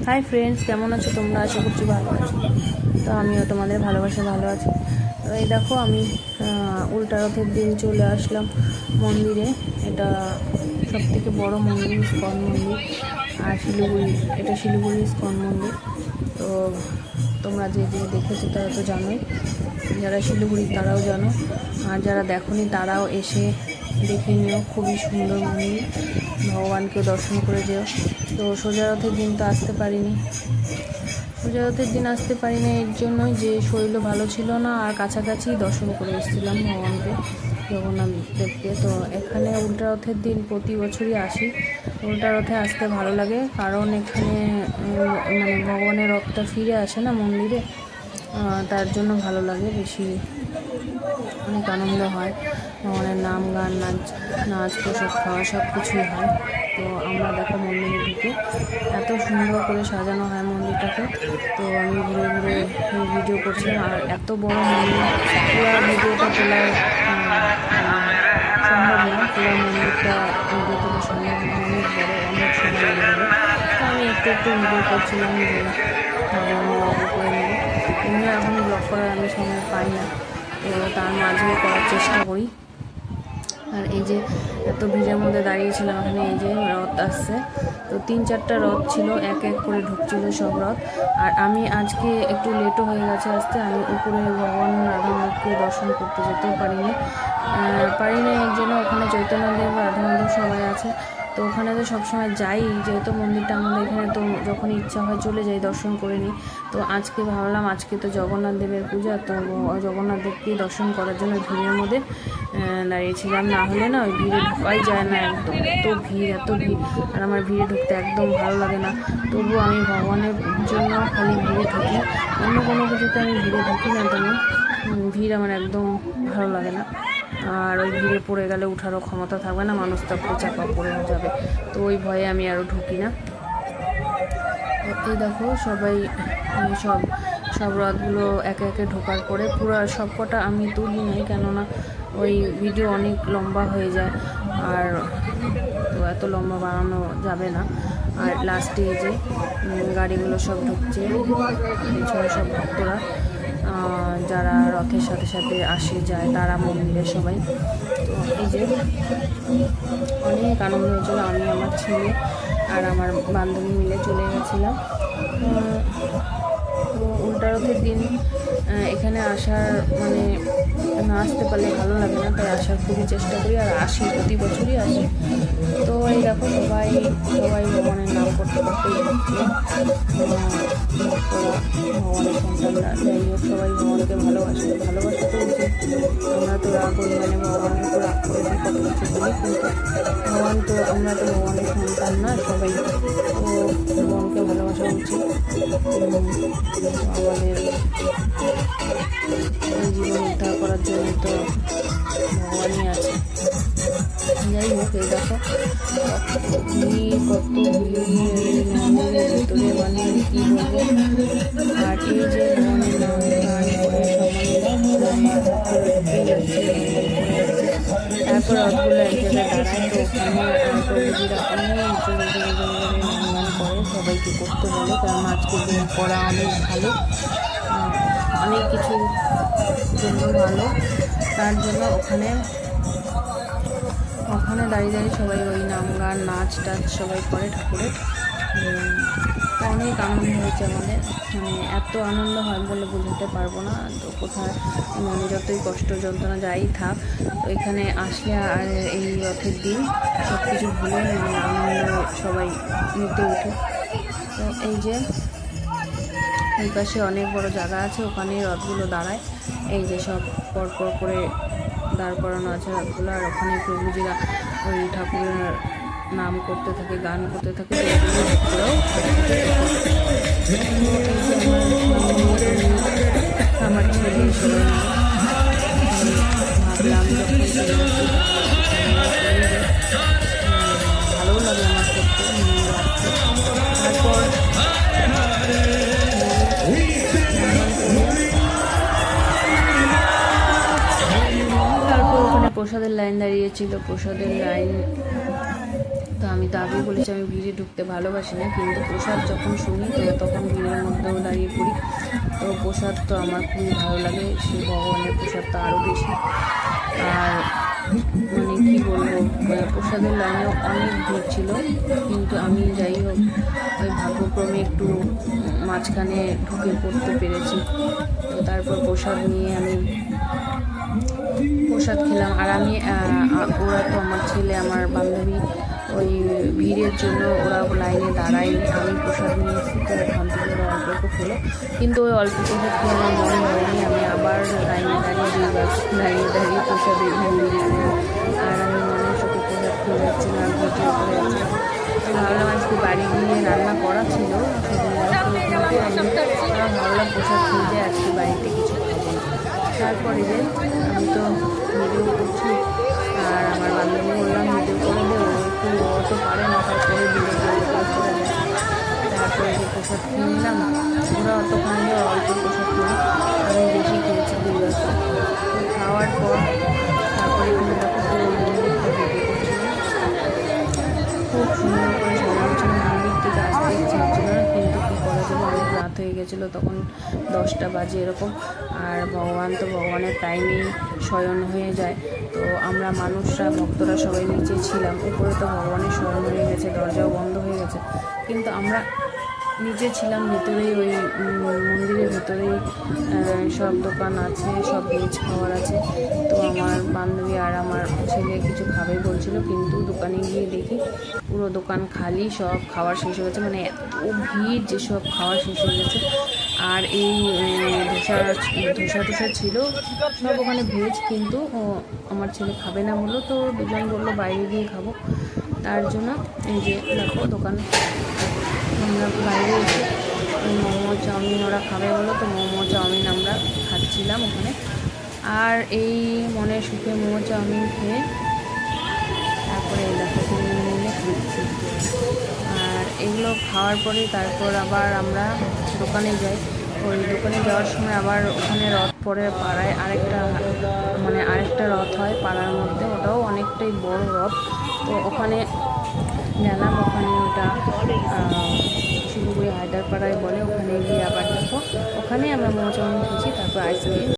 Hi friends, কেমন আছো তোমরা? আশা করছি ভালো আছো। তো আমিও তোমাদের ভালোবাসা ভালো আছি। তো এই দেখো, আমি উল্টা রথের দিন চলে আসলাম মন্দিরে। এটা সবথেকে বড় মন্দির, ইস্কন মন্দির। আর এটা শিলিগুড়ি ইস্কন মন্দির। তো তোমরা যে যে দেখেছো তারা তো জানোই, যারা শিলিগুড়ি তারাও জানো, আর যারা দেখোনি তারাও এসে দেখে নিও। খুবই সুন্দর মন্দির, ভগবানকে দর্শন করে যেও। তো সোজা রথের দিন তো আসতে পারিনি, এর জন্যই যে শরীরও ভালো ছিল না, আর কাছাকাছি দর্শন করে এসেছিলাম ভগবানকে, জগন্নাথ দেবকে। তো এখানে উল্টা রথের দিন প্রতি বছরই আসি। উল্টা রথে আসতে ভালো লাগে, কারণ এখানে মানে ভগবানের রথটা ফিরে আসে না মন্দিরে, তার জন্য ভালো লাগে বেশি। অনেক আনন্দ হয়, ভগবানের নাম গান নাচ প্রসাদ খাওয়া সব কিছুই হয়। তো আমরা দেখো মন্দিরে ঢুকে এত সুন্দর করে সাজানো হয় মন্দিরটাকে। তো আমি ঘুরে ঘুরে ভিডিও করছিলাম, আর এত বড় মন্দির, পুরো ভিডিওটা তোলার সম্ভব না। পুরো মন্দিরটা ভিডিও তোলা সম্ভব না, অনেক বড়, অনেক সময় লেগে যাবে। তো আমি একটু ভিডিও করছিলাম যে ভগবান ব্লগ করে নেব। এমনি এখন ব্লগ করার আমি সময় পাই না, তো তার মাঝেও করার চেষ্টা করি। আর এই যে এত ভিড়ের মধ্যে দাঁড়িয়েছিলাম এখানে, এই যে রথ আসছে। তো 3-4টা রথ ছিল, এক এক করে ঢুকছিল সব রথ। আর আমি আজকে একটু লেটও হয়ে গেছে আসতে। আমি উপরে ভগবান রাধামাধবকে দর্শন করতে যেতেও পারিনি এর জন্য। ওখানে চৈতন্যদেব রাধামাধব সবাই আছে, তো ওখানে তো সবসময় যাই, যেহেতু মন্দিরটা আমাদের এখানে, তো যখন ইচ্ছা হয় চলে যাই, দর্শন করে নিই। তো আজকে ভাবলাম, আজকে তো জগন্নাথ দেবের পূজা, তো জগন্নাথ দেবকেই দর্শন করার জন্য ভিড়ের মধ্যে দাঁড়িয়েছিলাম। না হলে না ওই ভিড়ে ঢোকাই যায় না, একদম এত ভিড়। আর আমার ভিড়ে ঢুকতে একদম ভালো লাগে না, তবুও আমি ভগবানের জন্য খালি ভিড়ে ঢুকি, অন্য কোনো কিছুতে আমি ভিড়ে ঢুকি না। তেমন ভিড় আমার একদম ভালো লাগে না। আর ওই ভিড়ে পড়ে গেলে উঠারও ক্ষমতা থাকবে না, মানুষ তারপরে চাপা পড়ে যাবে, তো ওই ভয়ে আমি আরও ঢুকি না। এই দেখো সবাই সব রথগুলো একে একে ঢোকার পরে পুরো সব কটা আমি তুলি নাই, কেননা ওই ভিডিও অনেক লম্বা হয়ে যায়, আর তো এত লম্বা বানানো যাবে না। আর লাস্টে যে গাড়িগুলো সব ঢুকছে, এছাড়া সব ভক্তরা যারা রথের সাথে সাথে আসে যায়, তারা মন্দিরে সবাই। তো এই যে অনেক আনন্দ হয়েছিল। আমি আমার ছেলে আর আমার বান্ধবী মিলে চলে গেছিলাম। তো উল্টা রথের দিন এখানে আসার মানে না আসতে পারলে ভালো লাগে না, তাই আসার খুবই চেষ্টা করি, আর আসি, প্রতি বছরই আসি। তো এই দেখো সবাই ভগবানের নাম করতে ভগবানের সন্তানরা, যাই হোক, সবাই ভগবানকে ভালোবাসে তো উচিত। আমরা তো রাগ করি, মানে ভগবানের উপর রাগ করে দিই, কত কিছু বলি, কিন্তু আমরা তো ভগবানের সন্তান না সবাই, তো ভগবানকে ভালোবাসা উচিত। আমাদের জীবন উদ্ধার করার জন্য তো ভগবানই আছে। যাই হোক, এই দেখো কত ভিড় মন্দিরের ভিতরে, মানে কী বলবো। আর এই যে ভগবানের নাম গান করে তারপর রথগুলো এক জায়গায় দাঁড়ায়, তো ওখানে প্রভুজিরা অনেক জোরে নাম গান করে, সবাইকে করতে বলে, কারণ আজকে দিন করা অনেক ভালো, অনেক কিছুর জন্য ভালো। তার জন্য ওখানে দাঁড়িয়ে সবাই ওই নাম গান নাচ টাচ সবাই করে ঠাকুরের। অনেক আনন্দ হয়েছে আমাদের, মানে এত আনন্দ হয় বলে বোঝাতে পারবো না। তো কোথায় মনে যতই কষ্ট যন্ত্রণা যাই থাক, তো এখানে আসলে আর এই রথের দিন সব কিছু ভুলে মানে আনন্দ সবাই মেতে ওঠে। তো এই যে এই পাশে অনেক বড় জায়গা আছে, ওখানে রথগুলো দাঁড়ায়, এই যে সব পরপর করে দাঁড় করানো আছে রথগুলো, আর ওখানে প্রভুজিরা ওই ঠাকুরের নাম করতে থাকে, গান করতে থাকে। আমার ছেলে সবাই ভাবলাম ভালোও লাগে আমার করতে, তারপর ওখানে প্রসাদের লাইন দাঁড়িয়েছিল, প্রসাদের লাইন তো আমি তো আগেই বলেছি আমি ভিড়ে ঢুকতে ভালোবাসি না, কিন্তু প্রসাদ যখন শুনি তো তখন ভিড়ের মধ্যেও দাঁড়িয়ে পড়ি। তো প্রসাদ তো আমার খুবই ভালো লাগে, সে ভগবানের প্রসাদ তো আরও বেশি। আর মানে কী বলবো, প্রসাদের লাইনেও অনেক ভিড় ছিল, কিন্তু আমি যাই হোক ওই ভাগ্যক্রমে একটু মাঝখানে ঢুকে পড়তে পেরেছি। তো তারপর প্রসাদ নিয়ে আমি প্রসাদ খেলাম। আর আমি ওরা তো আমার ছেলে আমার বান্ধবী ওই ভিড়ের জন্য ওরা লাইনে দাঁড়ায়নি, আমি প্রসাদ নিয়ে এসেছি, তো ওখান থেকে ওরা অল্প একটু খেলো, কিন্তু ওই অল্প প্রসাদ খেয়ে আমার মনে হয়নি, আমি আবার লাইনে দাঁড়িয়ে প্রসাদে ঘুরে দিয়েছিলাম। আর আমি মনে সুখে প্রসাদ খেয়ে যাচ্ছিলাম, আর ভিডিও করে যাচ্ছিলাম। তো ভাবলাম আজকে বাড়ি গিয়ে রান্না করা ছিল সেদিন, কিন্তু আমি ভাবলাম প্রসাদ খেয়ে যায়, আজকে বাড়িতে কিছু খাবো না। তারপরে যে আমি তো ভিডিও করছি, আর আমার বান্ধবী বললাম ভিডিও করে দে, ও তো পারে না, তারপরে ভিডিও করে দেয়। তারপরে যে প্রসাদ খেয়ে নিলাম, ওরা অত খাইলে অল্প প্রসাদ খেয়ে, আমি বেশি খেয়েছি 2 বছর। তো খাওয়ার পর তারপরে ভিডিও করছিলাম, খুব সুন্দর করে সাজানো ছিল, মন্দির থেকে আসতে ইচ্ছে হচ্ছিল না, কিন্তু কী করা যাবে, অনেক রাত হয়ে গেছিলো, তখন 10টা বাজে এরকম। আর ভগবান তো ভগবানের টাইমেই শয়ন হয়ে যায়। তো আমরা মানুষরা ভক্তরা সবাই নিচে ছিলাম, উপরে তো ভগবানের শয়ন হয়ে গেছে, দরজাও বন্ধ হয়ে গেছে, কিন্তু আমরা নিচে ছিলাম, ভেতরেই ওই মন্দিরের ভেতরেই সব দোকান আছে, সব ভেজ খাবার আছে। তো আমার বান্ধবী আর আমার ছেলে কিছু খাবে বলছিল, কিন্তু দোকানে গিয়ে দেখি পুরো দোকান খালি, সব খাবার শেষ হয়ে গেছে, মানে এত ভিড় যে সব খাবার শেষ হয়ে গেছে। আর এই ধোসা ছিল সব ওখানে ভেজ, কিন্তু আমার ছেলে খাবে না বললো, তো দুজন বললো বাইরে গিয়ে খাবো। তার জন্য এই যে দেখো দোকান, আমরা বাইরে এসে মোমো চাউমিন ওরা খাবে বলো, তো মোমো চাউমিন আমরা খাচ্ছিলাম ওখানে। আর এই মনের সুখে মোমো চাউমিন খেয়ে তারপরে এই দেখো মিলে খাচ্ছি। আর এগুলো খাওয়ার পরে তারপর আবার আমরা দোকানে যাই। ওই দোকানে যাওয়ার সময় আবার ওখানে রথ পড়ে পাড়ায়, আরেকটা রথ হয় পাড়ার মধ্যে, ওটাও অনেকটাই বড় রথ। তো ওখানে গেলাম, ওখানে ওটা শিলিগুড়ি হায়দ্রাপাড়ায় বলে, ওখানে গিয়ে আবার দেখো ওখানে আমরা মোমো চাউমিন খেয়েছি, তারপর আইসক্রিম।